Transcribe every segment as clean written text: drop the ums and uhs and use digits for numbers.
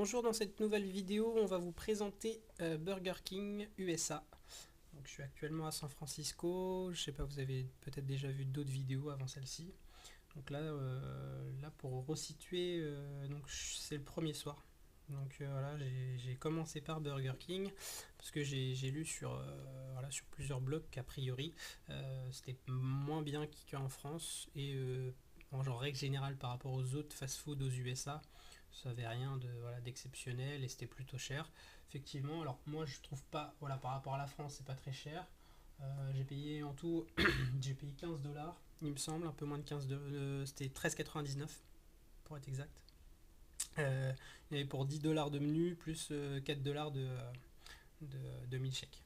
Bonjour, dans cette nouvelle vidéo, on va vous présenter Burger King USA. Donc, je suis actuellement à San Francisco. Je sais pas, vous avez peut-être déjà vu d'autres vidéos avant celle-ci. Donc là pour resituer, donc c'est le premier soir. Donc voilà, j'ai commencé par Burger King parce que j'ai lu voilà, sur plusieurs blogs qu'a priori c'était moins bien qu'en France et en genre règle générale par rapport aux autres fast-food aux USA, ça avait rien de voilà, d'exceptionnel et c'était plutôt cher. Effectivement, alors moi je trouve pas, voilà, par rapport à la France, c'est pas très cher. J'ai payé en tout, j'ai payé 15 dollars, il me semble, un peu moins de 15 c'était 13,99 pour être exact. Il y avait pour 10 dollars de menu plus 4 dollars de milkshake.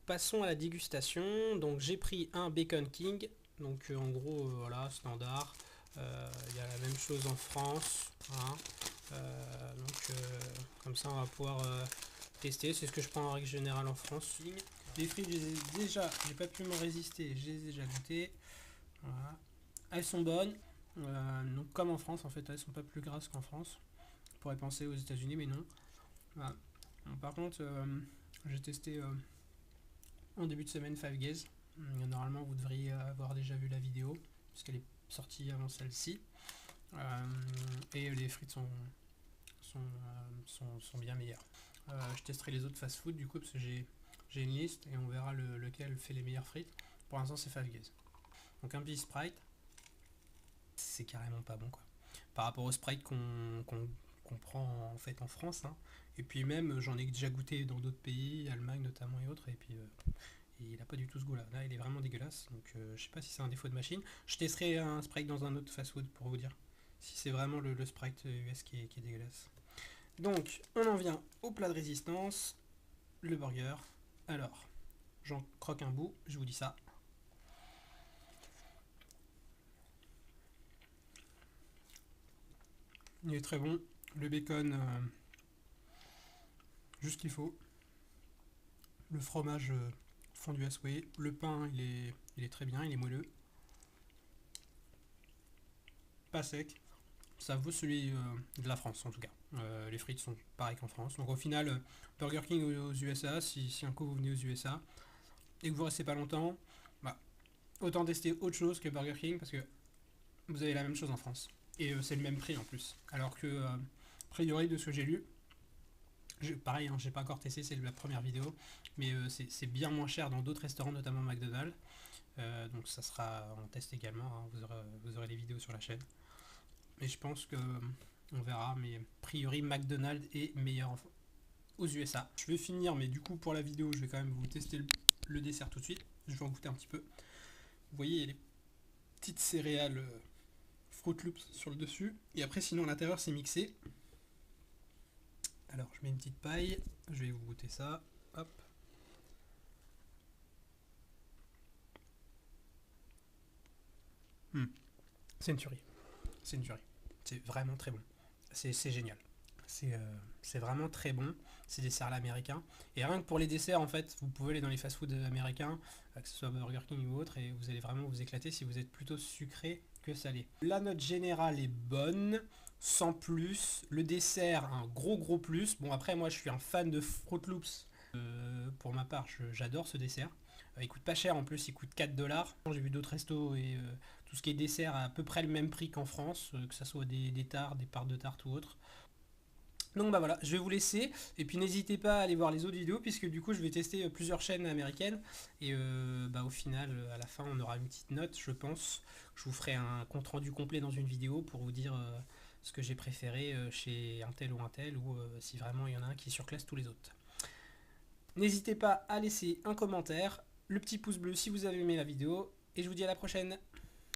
Passons à la dégustation. Donc j'ai pris un Bacon King, donc en gros voilà, standard. Il y a la même chose en France, hein. Comme ça on va pouvoir tester. C'est ce que je prends en règle générale en France. Les frites, j'ai pas pu m'en résister, je les ai déjà goûtées. Voilà. Elles sont bonnes. Donc comme en France, en fait, elles sont pas plus grasses qu'en France. On pourrait penser aux États-Unis, mais non. Voilà. Bon, par contre, j'ai testé en début de semaine Five Guys. Normalement, vous devriez avoir déjà vu la vidéo, puisqu'elle est sortie avant celle-ci. Et les frites sont bien meilleures. Je testerai les autres fast-food du coup, parce que j'ai une liste et on verra lequel fait les meilleures frites. Pour l'instant, c'est Five Guys. Donc un petit Sprite, c'est carrément pas bon quoi. Par rapport au Sprite qu'on prend en fait en France, hein. Et puis même j'en ai déjà goûté dans d'autres pays, Allemagne notamment et autres, et puis il a pas du tout ce goût là. Là il est vraiment dégueulasse, donc je sais pas si c'est un défaut de machine. Je testerai un Sprite dans un autre fast food pour vous dire si c'est vraiment le Sprite US qui est dégueulasse. Donc on en vient au plat de résistance, le burger. Alors j'en croque un bout, je vous dis ça. Il est très bon. Le bacon, juste ce qu'il faut. Le fromage fondu à souhait. Le pain, il est très bien, il est moelleux. Pas sec. Ça vaut celui de la France en tout cas. Les frites sont pareilles qu'en France. Donc au final, Burger King aux USA, si un coup vous venez aux USA et que vous restez pas longtemps, bah, autant tester autre chose que Burger King parce que vous avez la même chose en France. Et c'est le même prix en plus. Alors que, a priori, de ce que j'ai lu, pareil, hein, j'ai pas encore testé, c'est la première vidéo, mais c'est bien moins cher dans d'autres restaurants, notamment McDonald's. Donc ça sera en test également, hein, vous aurez les vidéos sur la chaîne. Et je pense que on verra, mais a priori McDonald's est meilleur aux USA. Je vais finir, mais du coup pour la vidéo, je vais quand même vous tester le dessert tout de suite. Je vais en goûter un petit peu. Vous voyez, il y a les petites céréales Fruit Loops sur le dessus. Et après, sinon à l'intérieur, c'est mixé. Alors, je mets une petite paille. Je vais vous goûter ça. Hop. C'est une tuerie. C'est une tuerie. C'est vraiment très bon. C'est génial. C'est vraiment très bon. C'est des céréales américains. Et rien que pour les desserts, en fait, vous pouvez aller dans les fast-food américains, que ce soit Burger King ou autre, et vous allez vraiment vous éclater si vous êtes plutôt sucré que salé. La note générale est bonne, sans plus. Le dessert, un gros plus. Bon, après, moi, je suis un fan de Fruit Loops. Pour ma part, j'adore ce dessert. Il coûte pas cher en plus, il coûte 4 dollars. J'ai vu d'autres restos et tout ce qui est dessert à peu près le même prix qu'en France, que ce soit des tartes, des parts de tarte ou autre. Donc bah voilà, je vais vous laisser et puis n'hésitez pas à aller voir les autres vidéos puisque du coup je vais tester plusieurs chaînes américaines et bah au final à la fin on aura une petite note je pense. Je vous ferai un compte rendu complet dans une vidéo pour vous dire ce que j'ai préféré chez un tel ou si vraiment il y en a un qui surclasse tous les autres. N'hésitez pas à laisser un commentaire, le petit pouce bleu si vous avez aimé la vidéo et je vous dis à la prochaine.